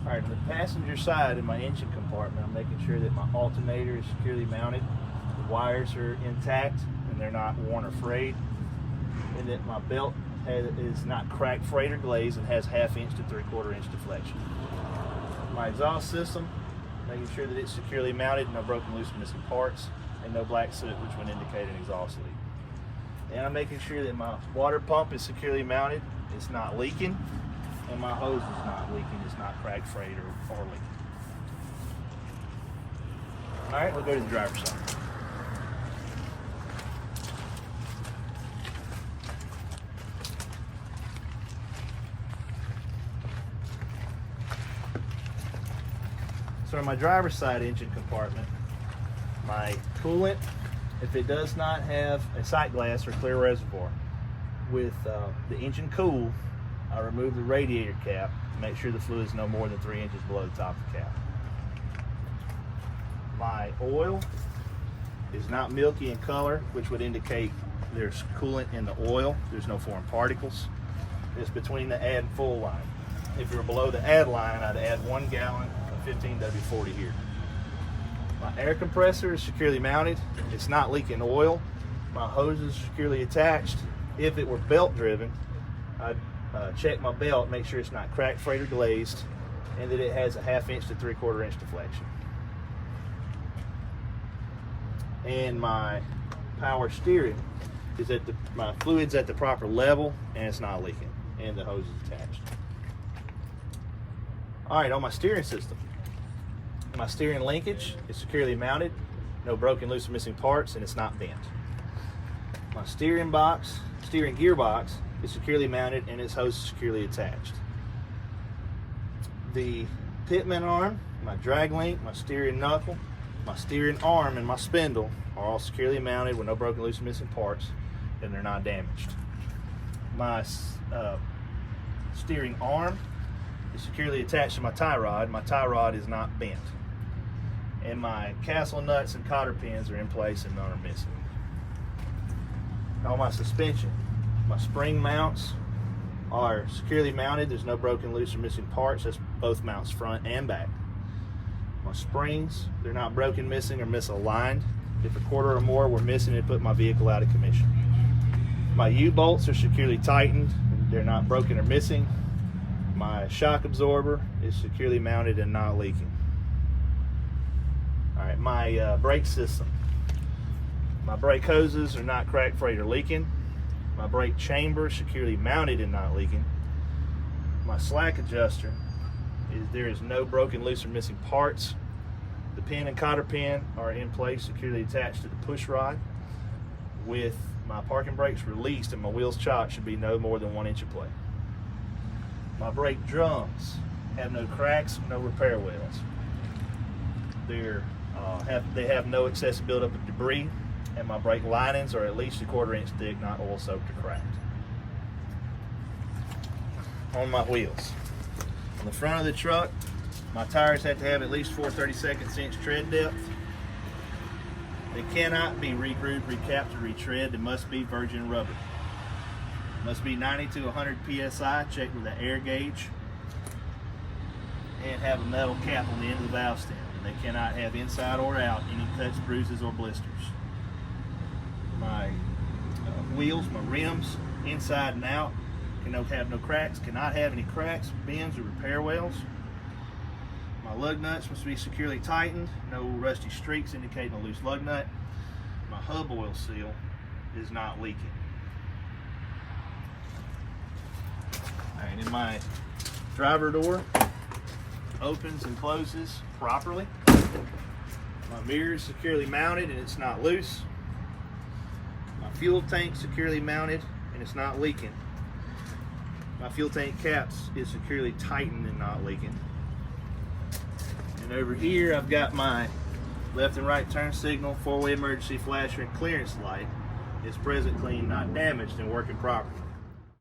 All right, on the passenger side in my engine compartment, I'm making sure that my alternator is securely mounted, the wires are intact and they're not worn or frayed, and that my belt is not cracked, frayed, or glazed and has 1/2 inch to 3/4 inch deflection. My exhaust system, making sure that it's securely mounted, no broken, loose, or missing parts, and no black soot, which would indicate an exhaust leak. And I'm making sure that my water pump is securely mounted, it's not leaking, and my hose is not leaking, it's not cracked, frayed, or leaking. All right, we'll go to the driver's side. So in my driver's side engine compartment, my coolant, if it does not have a sight glass or clear reservoir, with the engine cool, I remove the radiator cap to make sure the fluid is no more than 3 inches below the top of the cap. My oil is not milky in color, which would indicate there's coolant in the oil. There's no foreign particles. It's between the add and full line. If you're below the add line, I'd add 1 gallon of 15W40 here. My air compressor is securely mounted. It's not leaking oil. My hose is securely attached. If it were belt driven, I'd check my belt, make sure it's not cracked, frayed, or glazed, and that it has a 1/2 inch to 3/4 inch deflection. And my power steering is at my fluid's at the proper level and it's not leaking, and the hose is attached. All right, on my steering system, my steering linkage is securely mounted, no broken, loose, or missing parts, and it's not bent. My steering gearbox is securely mounted and its hose is securely attached. The pitman arm, my drag link, my steering knuckle, my steering arm, and my spindle are all securely mounted with no broken, loose, or missing parts, and they're not damaged. My steering arm is securely attached to my tie rod. My tie rod is not bent. And my castle nuts and cotter pins are in place and none are missing. On my suspension, my spring mounts are securely mounted. There's no broken, loose, or missing parts. That's both mounts, front and back. My springs, they're not broken, missing, or misaligned. If a quarter or more were missing, it'd put my vehicle out of commission. My U-bolts are securely tightened. They're not broken or missing. My shock absorber is securely mounted and not leaking. All right, my brake system. My brake hoses are not cracked, frayed, or leaking. My brake chamber is securely mounted and not leaking. My slack adjuster, there is no broken, loose, or missing parts. The pin and cotter pin are in place, securely attached to the push rod. With my parking brakes released and my wheels chopped, should be no more than 1 inch of play. My brake drums have no cracks, no repair wells. They have no excessive buildup of debris, and my brake linings are at least 1/4 inch thick, not oil soaked or cracked. On my wheels, on the front of the truck, my tires have to have at least 4/32 inch tread depth. They cannot be re-grooved, recapped, or retread. They must be virgin rubber. Must be 90 to 100 PSI, checked with the air gauge, and have a metal cap on the end of the valve stem. They cannot have inside or out any cuts, bruises, or blisters. My wheels, my rims, inside and out, have no cracks, cannot have any cracks, bends, or repair wells. My lug nuts must be securely tightened, no rusty streaks indicating a loose lug nut. My hub oil seal is not leaking. All right, and my driver door opens and closes properly. My mirror is securely mounted and it's not loose. My fuel tank securely mounted and it's not leaking. My fuel tank caps is securely tightened and not leaking. And over here I've got my left and right turn signal, four-way emergency flasher, and clearance light. It's present, clean, not damaged, and working properly.